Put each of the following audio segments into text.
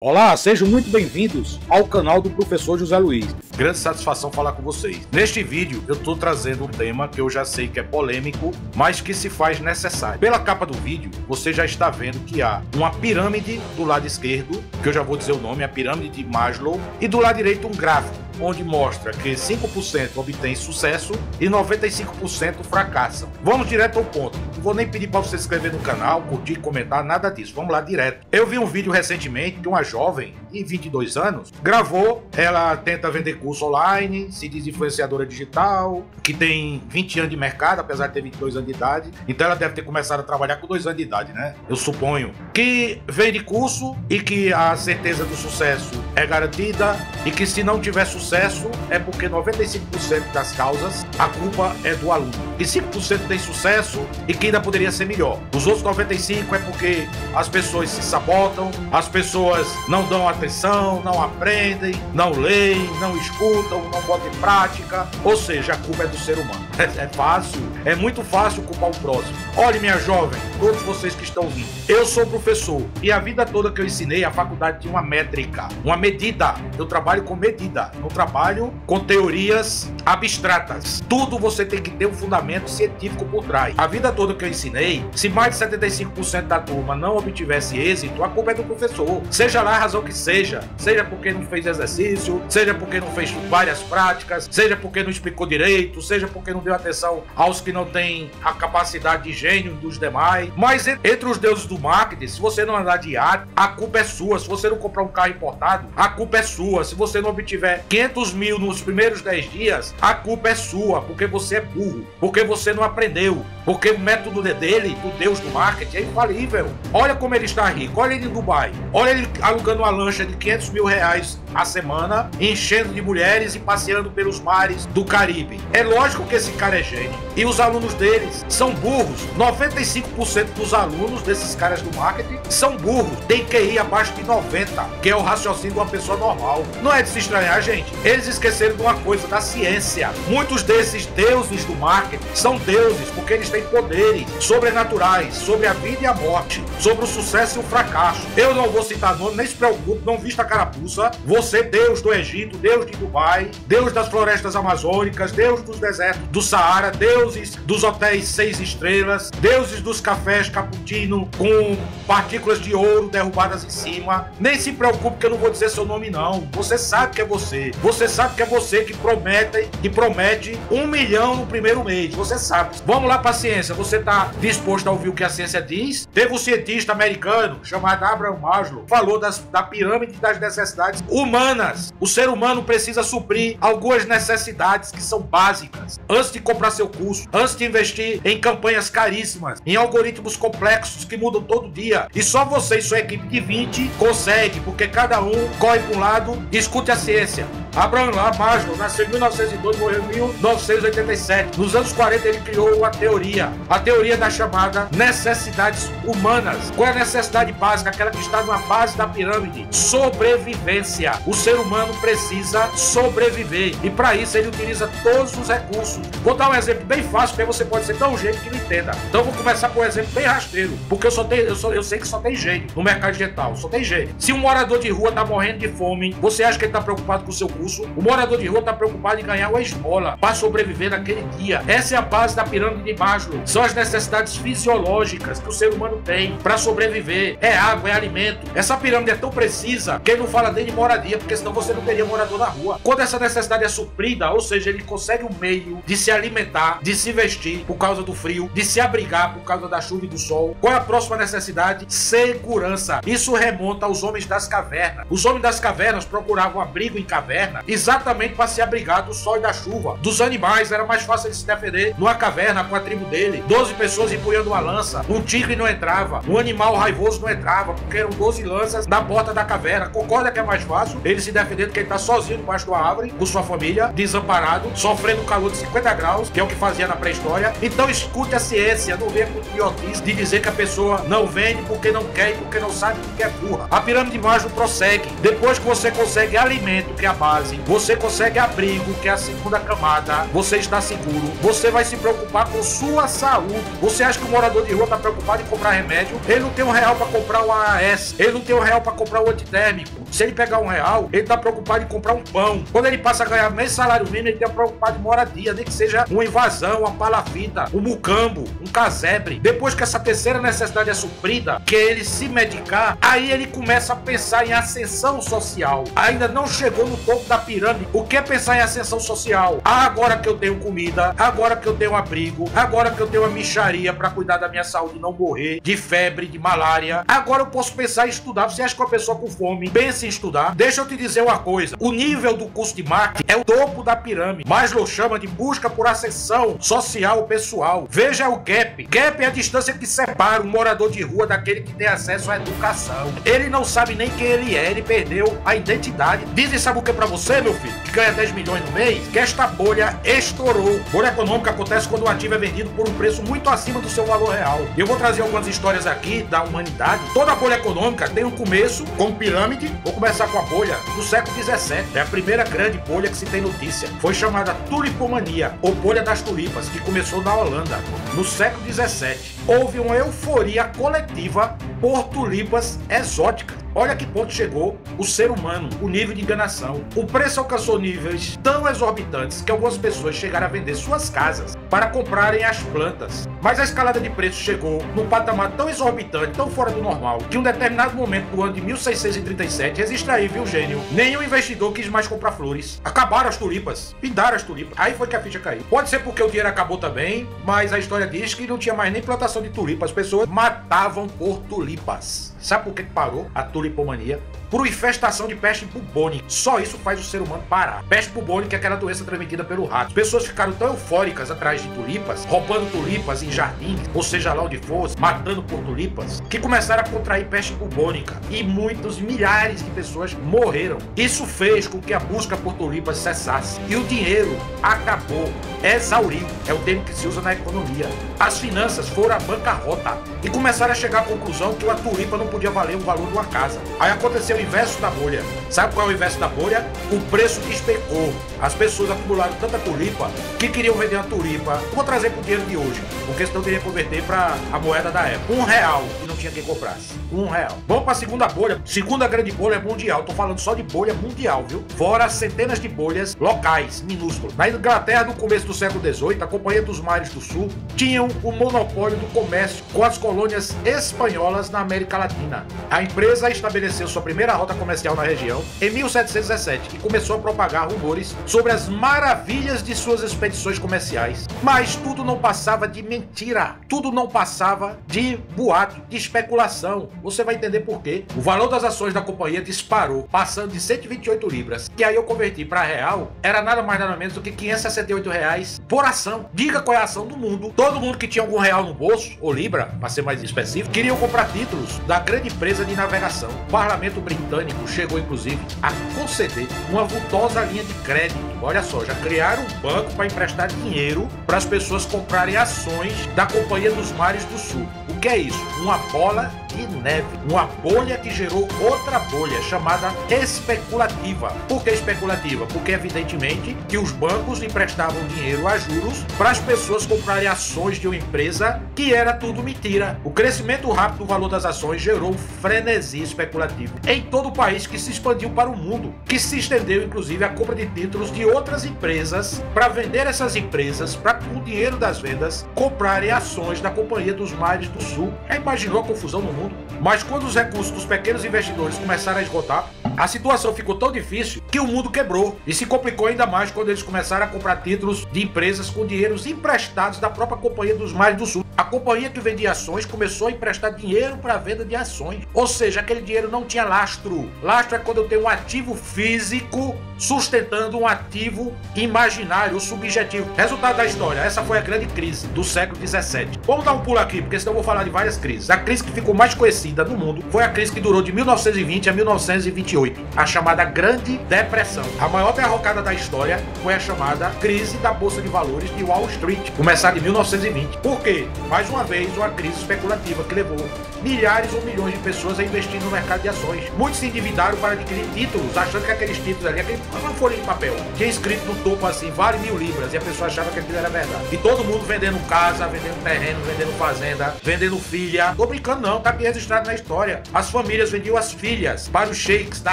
Olá, sejam muito bem-vindos ao canal do Professor José Luiz. Grande satisfação falar com vocês. Neste vídeo eu estou trazendo um tema que eu já sei que é polêmico, mas que se faz necessário. Pela capa do vídeo, você já está vendo que há uma pirâmide do lado esquerdo, que eu já vou dizer o nome, a pirâmide de Maslow, e do lado direito um gráfico, onde mostra que 5% obtém sucesso e 95% fracassam. Vamos direto ao ponto. Não vou nem pedir para você se inscrever no canal, curtir, comentar, nada disso. Vamos lá direto. Eu vi um vídeo recentemente de uma jovem de 22 anos, gravou, ela tenta vender curso online, se diz influenciadora digital, que tem 20 anos de mercado, apesar de ter 22 anos de idade. Então ela deve ter começado a trabalhar com 2 anos de idade, né? Eu suponho. Que vende curso e que a certeza do sucesso é garantida e que se não tiver sucesso é porque 95% das causas a culpa é do aluno. E 5% tem sucesso e que ainda poderia ser melhor. Os outros 95% é porque as pessoas se sabotam, as pessoas não dão atenção, não aprendem, não leem, não escutam, não botam em prática. Ou seja, a culpa é do ser humano. É fácil, é muito fácil culpar o próximo. Olhe, minha jovem, todos vocês que estão vindo, eu sou professor e a vida toda que eu ensinei, a faculdade tinha uma métrica, uma medida. Eu trabalho com medida, não trabalho com teorias abstratas. Tudo você tem que ter um fundamento científico por trás. A vida toda que eu ensinei, se mais de 75% da turma não obtivesse êxito, a culpa é do professor. Seja lá a razão que seja porque não fez exercício, seja porque não fez várias práticas, seja porque não explicou direito, seja porque não deu atenção aos que não têm a capacidade de gênio dos demais. Mas entre os deuses do marketing, se você não andar de arte, a culpa é sua. Se você não comprar um carro importado, a culpa é sua. Se você não obtiver 500 mil nos primeiros 10 dias, a culpa é sua, porque você é burro, porque você não aprendeu, porque o método dele, do deus do marketing, é infalível. Olha como ele está rico, olha ele em Dubai, olha ele alugando uma lancha de 500 mil reais a semana, enchendo de mulheres e passeando pelos mares do Caribe. É lógico que esse cara é gênio. E os alunos deles são burros. 95% dos alunos desses caras do marketing são burros. Tem QI abaixo de 90, que é o raciocínio de uma pessoa normal. Não é de se estranhar, gente. Eles esqueceram de uma coisa, da ciência. Muitos desses deuses do marketing são deuses porque eles têm poderes sobrenaturais sobre a vida e a morte, sobre o sucesso e o fracasso. Eu não vou citar nome, nem se preocupe, não vista a carapuça. Você, Deus do Egito, Deus de Dubai, Deus das florestas amazônicas, Deus dos desertos do Saara, deuses dos hotéis 6 estrelas, deuses dos cafés cappuccino com partículas de ouro derrubadas em cima. Nem se preocupe que eu não vou dizer seu nome não. Você sabe que é você. Você sabe que é você que promete 1 milhão no primeiro mês. Você sabe. Vamos lá para a ciência. Você está disposto a ouvir o que a ciência diz? Teve um cientista americano chamado Abraham Maslow, falou da pirâmide das necessidades humanas. O ser humano precisa suprir algumas necessidades que são básicas antes de comprar seu curso, antes de investir em campanhas caríssimas, em algoritmos complexos que mudam todo dia. E só você e sua equipe de 20 consegue, porque cada um corre para um lado e escute a ciência. Abraham Maslow nasceu em 1902 e morreu em 1987. Nos anos 40 ele criou a teoria da chamada necessidades humanas. Qual é a necessidade básica? Aquela que está na base da pirâmide. Sobrevivência. O ser humano precisa sobreviver e para isso ele utiliza todos os recursos. Vou dar um exemplo bem fácil porque você pode ser tão gênio que não entenda. Então vou começar com um exemplo bem rasteiro, porque eu sei que só tem gênio no mercado digital, só tem gênio. Se um morador de rua tá morrendo de fome, você acha que ele tá preocupado com o seu curso? O morador de rua tá preocupado em ganhar uma esmola para sobreviver naquele dia. Essa é a base da pirâmide de Maslow. São as necessidades fisiológicas que o ser humano tem para sobreviver. É água, é alimento. Essa pirâmide é tão precisa que ele não fala nem de moradia, porque senão você não teria morador na rua. Quando essa necessidade é suprida, ou seja, ele consegue um meio de se alimentar, de se vestir por causa do frio, de se abrigar por causa da chuva e do sol. Qual é a próxima necessidade? Segurança. Isso remonta aos homens das cavernas. Os homens das cavernas procuravam abrigo em caverna exatamente para se abrigar do sol e da chuva. Dos animais, era mais fácil ele se defender numa caverna com a tribo dele. 12 pessoas empunhando uma lança. Um tigre não entrava. Um animal raivoso não entrava, porque eram 12 lanças na porta da caverna. Concorda que é mais fácil ele se defender do que ele está sozinho debaixo de uma árvore, com sua família, desamparado, sofrendo calor de 50 graus, que é o que fazia na pré-história. Então escute a ciência, não venha com idiotice de dizer que a pessoa não vende porque não quer e porque não sabe porque é burra. A pirâmide de Maslow prossegue. Depois que você consegue alimento, que é a base, base, você consegue abrigo, que é a segunda camada, você está seguro, você vai se preocupar com sua saúde. Você acha que o morador de rua está preocupado em comprar remédio? Ele não tem R$1 para comprar o AAS, ele não tem R$1 para comprar o antitérmico. Se ele pegar R$1, ele está preocupado em comprar um pão. Quando ele passa a ganhar meio salário mínimo, ele está preocupado em moradia, nem que seja uma invasão, uma palafita, um mucambo, um casebre. Depois que essa terceira necessidade é suprida, que é ele se medicar, aí ele começa a pensar em ascensão social. Ainda não chegou no topo da pirâmide. O que é pensar em ascensão social? Agora que eu tenho comida, agora que eu tenho abrigo, agora que eu tenho uma mixaria para cuidar da minha saúde e não morrer de febre, de malária, agora eu posso pensar em estudar. Você acha que uma pessoa com fome pensa em estudar? Deixa eu te dizer uma coisa, o nível do custo de marketing é o topo da pirâmide. Maslow chama de busca por ascensão social pessoal. Veja o gap. Gap é a distância que separa um morador de rua daquele que tem acesso à educação. Ele não sabe nem quem ele é, ele perdeu a identidade. Dizem, sabe o que pra você, meu filho, que ganha 10 milhões no mês? Que esta bolha estourou. Bolha econômica acontece quando o ativo é vendido por um preço muito acima do seu valor real. Eu vou trazer algumas histórias aqui da humanidade. Toda bolha econômica tem um começo com pirâmide. Vou começar com a bolha do século XVII. É a primeira grande bolha que se tem notícia. Foi chamada tulipomania, ou bolha das tulipas, que começou na Holanda, no século XVII. Houve uma euforia coletiva por tulipas exóticas. Olha que ponto chegou o ser humano, o nível de enganação. O preço alcançou níveis tão exorbitantes que algumas pessoas chegaram a vender suas casas para comprarem as plantas. Mas a escalada de preço chegou num patamar tão exorbitante, tão fora do normal, que em um determinado momento do ano de 1637, resiste aí, viu, gênio? Nenhum investidor quis mais comprar flores. Acabaram as tulipas, pindaram as tulipas. Aí foi que a ficha caiu. Pode ser porque o dinheiro acabou também, mas a história diz que não tinha mais nem plantação de tulipas. As pessoas matavam por tulipas. Sabe por que parou a tulipomania? Por infestação de peste bubônica. Só isso faz o ser humano parar. Peste bubônica é aquela doença transmitida pelo rato. As pessoas ficaram tão eufóricas atrás de tulipas, roubando tulipas em jardins, ou seja lá onde fosse, matando por tulipas, que começaram a contrair peste bubônica. E muitos, milhares de pessoas morreram. Isso fez com que a busca por tulipas cessasse. E o dinheiro acabou. Exauriu. É o termo que se usa na economia. As finanças foram à bancarrota. E começaram a chegar à conclusão que uma tulipa não podia valer o valor de uma casa. Aí aconteceu o inverso da bolha. Sabe qual é o inverso da bolha? O preço despecou. As pessoas acumularam tanta tulipa que queriam vender uma tulipa. Vou trazer pro dinheiro de hoje, porque senão eu queria converter para a moeda da época. R$1 e não tinha quem comprasse. R$1. Vamos para a segunda bolha. Segunda grande bolha mundial. Tô falando só de bolha mundial, viu? Fora centenas de bolhas locais, minúsculas. Na Inglaterra, no começo do século XVIII, a Companhia dos Mares do Sul tinham o monopólio do comércio com as colônias espanholas na América Latina. A empresa estabeleceu sua primeira rota comercial na região em 1717 e começou a propagar rumores sobre as maravilhas de suas expedições comerciais. Mas tudo não passava de mentira, tudo não passava de boato, de especulação. Você vai entender por quê. O valor das ações da companhia disparou, passando de 128 libras, que aí eu converti para real, era nada mais nada menos do que R$568 por ação. Diga qual é a ação do mundo. Todo mundo que tinha algum real no bolso, ou libra, para ser mais específico, queriam comprar títulos da grande empresa de navegação. O parlamento britânico chegou inclusive a conceder uma vultosa linha de crédito. Olha só, já criaram um banco para emprestar dinheiro para as pessoas comprarem ações da Companhia dos Mares do Sul. O que é isso? Uma bola de neve, uma bolha que gerou outra bolha chamada especulativa. Por que especulativa? Porque evidentemente que os bancos emprestavam dinheiro a juros para as pessoas comprarem ações de uma empresa que era tudo mentira. O crescimento rápido do valor das ações gerou um frenesi especulativo em todo o país, que se expandiu para o mundo, que se estendeu inclusive a compra de títulos de outras empresas para vender essas empresas, para com o dinheiro das vendas comprarem ações da Companhia dos Mares do Sul. Já imaginou a confusão no mundo? Mas quando os recursos dos pequenos investidores começaram a esgotar, a situação ficou tão difícil que o mundo quebrou, e se complicou ainda mais quando eles começaram a comprar títulos de empresas com dinheiros emprestados da própria Companhia dos Mares do Sul. A companhia que vendia ações começou a emprestar dinheiro para a venda de ações, ou seja, aquele dinheiro não tinha lastro. Lastro é quando eu tenho um ativo físico sustentando um ativo imaginário ou subjetivo. Resultado da história, essa foi a grande crise do século XVII. Vamos dar um pulo aqui, porque senão eu vou falar de várias crises. A crise que ficou mais conhecida no mundo foi a crise que durou de 1920 a 1928, a chamada Grande Depressão. A maior derrocada da história foi a chamada crise da Bolsa de Valores de Wall Street, começada em 1920. Por quê? mais uma vez, uma crise especulativa que levou milhares ou milhões de pessoas a investir no mercado de ações. Muitos se endividaram para adquirir títulos, achando que aqueles títulos ali, uma folha de papel, tinha escrito no topo assim, vale 1000 libras, e a pessoa achava que aquilo era verdade. E todo mundo vendendo casa, vendendo terreno, vendendo fazenda, vendendo filha. Tô brincando não, tá aqui registrado na história. As famílias vendiam as filhas para os sheiks da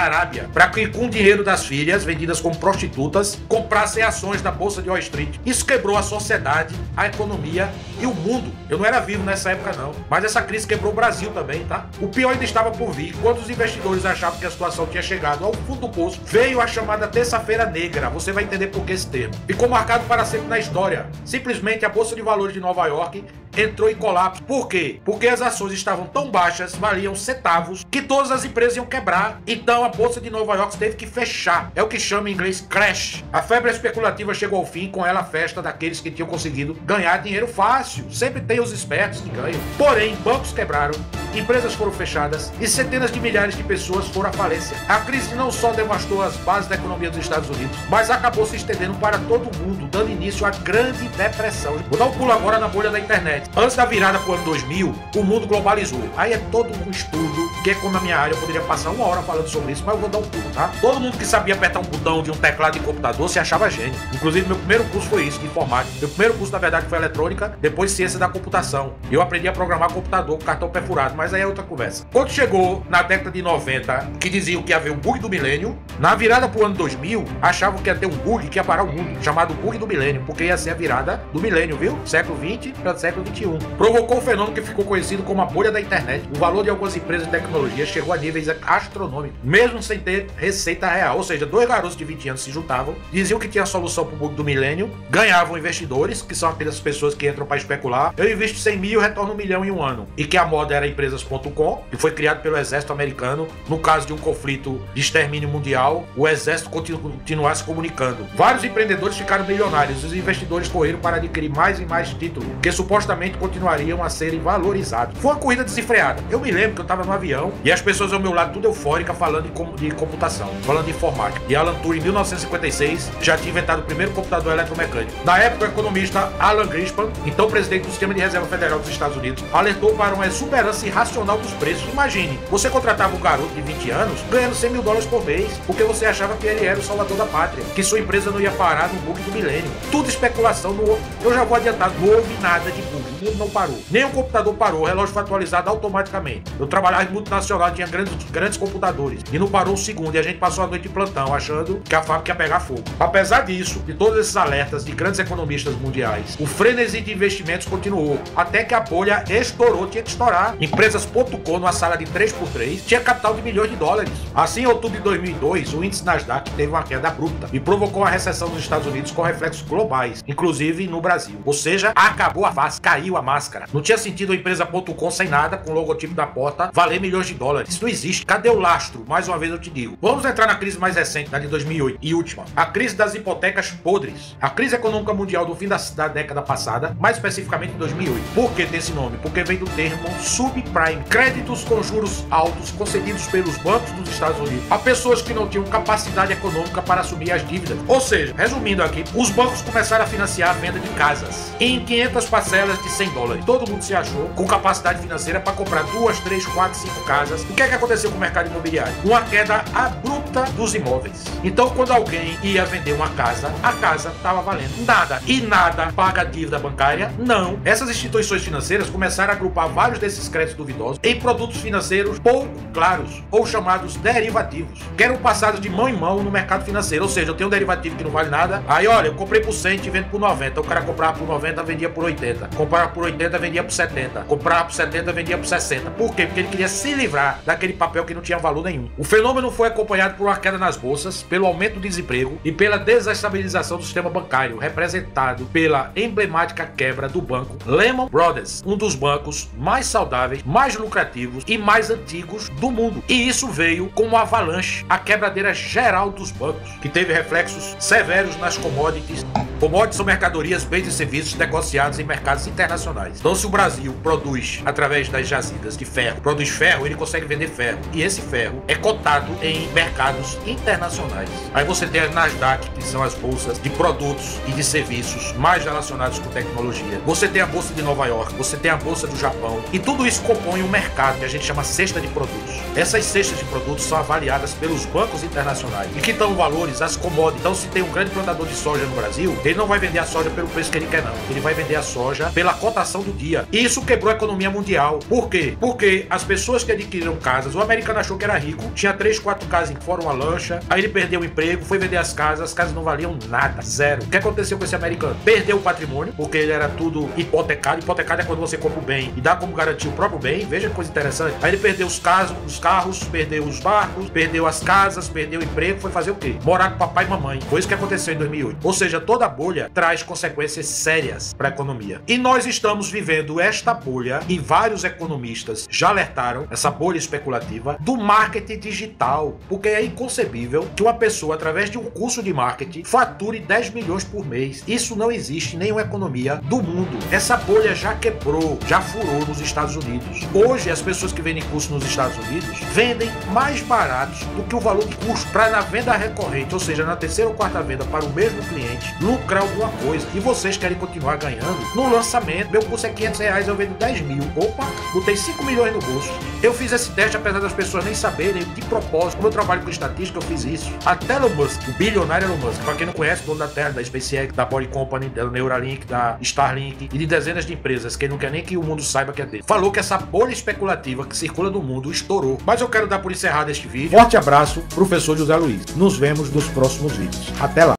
Arábia, para que com o dinheiro das filhas, vendidas como prostitutas, comprassem ações da Bolsa de Wall Street. Isso quebrou a sociedade, a economia e o mundo. Eu não era vivo nessa época não, mas essa crise quebrou o Brasil também, tá? O pior ainda estava por vir. Quando os investidores achavam que a situação tinha chegado ao fundo do poço, veio a chamada Terça-feira Negra. Você vai entender por que esse termo. Ficou marcado para sempre na história. Simplesmente a Bolsa de Valores de Nova York entrou em colapso. Por quê? Porque as ações estavam tão baixas, valiam centavos, que todas as empresas iam quebrar. Então a Bolsa de Nova York teve que fechar. É o que chama em inglês crash. A febre especulativa chegou ao fim, com ela a festa daqueles que tinham conseguido ganhar dinheiro fácil. Sempre tem os espertos que ganham. Porém, bancos quebraram, empresas foram fechadas e centenas de milhares de pessoas foram à falência. A crise não só devastou as bases da economia dos Estados Unidos, mas acabou se estendendo para todo o mundo, dando início à Grande Depressão. Vou dar um pulo agora na bolha da internet. Antes da virada para o ano 2000, o mundo globalizou. Aí é todo um estudo, que é como a minha área, eu poderia passar 1 hora falando sobre isso, mas eu vou dar um pulo, tá? Todo mundo que sabia apertar um botão de um teclado de computador se achava gênio. Inclusive, meu primeiro curso foi isso, de informática. Meu primeiro curso, na verdade, foi eletrônica, depois ciência da computação. Eu aprendi a programar computador com cartão perfurado, mas aí é outra conversa. Quando chegou na década de 90, que diziam que ia haver um bug do milênio, na virada pro ano 2000, achavam que ia ter um bug que ia parar o mundo, chamado bug do milênio, porque ia ser a virada do milênio, viu? Século 20 para século 21. Provocou um fenômeno que ficou conhecido como a bolha da internet. O valor de algumas empresas de tecnologia chegou a níveis astronômicos, mesmo sem ter receita real. Ou seja, 2 garotos de 20 anos se juntavam, diziam que tinha a solução pro bug do milênio, ganhavam investidores, que são aquelas pessoas que entram para especular. Eu invisto 100 mil, retorno 1 milhão em um ano. E que a moda era empresas.com, que foi criado pelo exército americano. No caso de um conflito de extermínio mundial, o exército continuar se comunicando. Vários empreendedores ficaram milionários. Os investidores correram para adquirir mais e mais títulos, que supostamente continuariam a serem valorizados. Foi uma corrida desenfreada. Eu me lembro que eu estava no avião e as pessoas ao meu lado, tudo eufórica, falando de computação, falando de informática. E Alan Turing, em 1956, já tinha inventado o primeiro computador eletromecânico. Na época, o economista Alan Greenspan, então presidente do Sistema de Reserva Federal dos Estados Unidos, alertou para uma exuberância irracional dos preços. Imagine, você contratava um garoto de 20 anos ganhando 100 mil dólares por mês, porque você achava que ele era o salvador da pátria, que sua empresa não ia parar no bug do milênio. Tudo especulação. Eu já vou adiantar, não houve nada de bug, o mundo não parou. Nem o computador parou, o relógio foi atualizado automaticamente. Eu trabalhava em multinacional, tinha grandes computadores, e não parou um segundo, e a gente passou a noite de plantão, achando que a fábrica ia pegar fogo. Apesar disso, de todos esses alertas de grandes economistas mundiais, o frenesi de investimentos continuou, até que a bolha estourou, tinha que estourar. Empresas.com, numa sala de 3x3, tinha capital de milhões de dólares. Assim, em outubro de 2002, o índice Nasdaq teve uma queda abrupta e provocou uma recessão nos Estados Unidos com reflexos globais, inclusive no Brasil. Ou seja, acabou a face, caiu a máscara. Não tinha sentido a empresa.com sem nada, com o logotipo da porta, valer milhões de dólares. Isso não existe. Cadê o lastro? Mais uma vez eu te digo. Vamos entrar na crise mais recente, da de 2008 e última. A crise das hipotecas podres. A crise econômica mundial do fim da década passada, mais especificamente em 2008. Por que tem esse nome? Porque vem do termo subprime. Créditos com juros altos concedidos pelos bancos dos Estados Unidos a pessoas que não tinham capacidade econômica para assumir as dívidas. Ou seja, resumindo aqui, os bancos começaram a financiar a venda de casas em 500 parcelas de 100 dólares. Todo mundo se achou com capacidade financeira para comprar 2, 3, 4, 5 casas. O que é que aconteceu com o mercado imobiliário? Uma queda abrupta dos imóveis. Então, quando alguém ia vender uma casa, a casa estava valendo nada. E nada paga a dívida bancária? Não. Essas instituições financeiras começaram a agrupar vários desses créditos duvidosos em produtos financeiros pouco claros, ou chamados derivativos, que eram passados de mão em mão no mercado financeiro. Ou seja, eu tenho um derivativo que não vale nada, aí olha, eu comprei por 100 e vendo por 90. O cara comprava por 90, vendia por 80. Comprava por 80, vendia por 70. Comprava por 70, vendia por 60. Por quê? Porque ele queria se livrar daquele papel que não tinha valor nenhum. O fenômeno foi acompanhado por uma queda nas bolsas, pelo aumento do desemprego e pela desestabilização do sistema bancário, representado pela emblemática quebra do banco Lehman Brothers, um dos bancos mais saudáveis, mais lucrativos e mais antigos do mundo. E isso veio com uma avalanche, a quebradeira geral dos bancos, que teve reflexos severos nas commodities. Commodities são mercadorias, bens e serviços negociados em mercados internacionais. Então, se o Brasil produz, através das jazidas de ferro, produz ferro, ele consegue vender ferro. E esse ferro é cotado em mercados internacionais. Aí você tem a Nasdaq, que são as bolsas de produtos e de serviços mais relacionados com tecnologia. Você tem a Bolsa de Nova York, você tem a Bolsa do Japão. E tudo isso compõe um mercado que a gente chama cesta de produtos. Essas cestas de produtos são avaliadas pelos bancos internacionais e que dão valores às commodities. Então, se tem um grande plantador de soja no Brasil, ele não vai vender a soja pelo preço que ele quer, não. Ele vai vender a soja pela cotação do dia. E isso quebrou a economia mundial. Por quê? Porque as pessoas que adquiriram casas, o americano achou que era rico, tinha 3, 4 casas em fora, uma lancha, aí ele perdeu o emprego, foi vender as casas não valiam nada, zero. O que aconteceu com esse americano? Perdeu o patrimônio, porque ele era tudo hipotecado. Hipotecado é quando você compra o bem e dá como garantia o próprio bem. Veja que coisa interessante. Aí ele perdeu os carros, perdeu os barcos, perdeu as casas, perdeu o emprego, foi fazer o quê? Morar com papai e mamãe. Foi isso que aconteceu em 2008. Ou seja, toda bolha traz consequências sérias para a economia. E nós estamos vivendo esta bolha, e vários economistas já alertaram, essa bolha especulativa do marketing digital, porque é inconcebível que uma pessoa, através de um curso de marketing, fature 10 milhões por mês. Isso não existe em nenhuma economia do mundo. Essa bolha já quebrou, já furou nos Estados Unidos. Hoje, as pessoas que vendem curso nos Estados Unidos vendem mais baratos do que o valor do curso, para na venda recorrente, ou seja, na terceira ou quarta venda para o mesmo cliente, lucrar alguma coisa. E vocês querem continuar ganhando no lançamento. Meu curso é R$500, eu vendo 10 mil. Opa, botei 5 milhões no bolso. Eu fiz esse teste, apesar das pessoas nem saberem, de propósito. Como eu trabalho com estatística, eu fiz isso. Até Elon Musk, o bilionário Elon Musk, para quem não conhece, dono da Terra, da SpaceX, da Boring Company, da Neuralink, da Starlink e de dezenas de empresas que ele não quer nem que o mundo saiba que é dele, falou que essa bolha especulativa que circula no mundo estourou. Mas eu quero dar por encerrado este vídeo. Forte abraço, professor José Luiz. Nos vemos nos próximos vídeos. Até lá.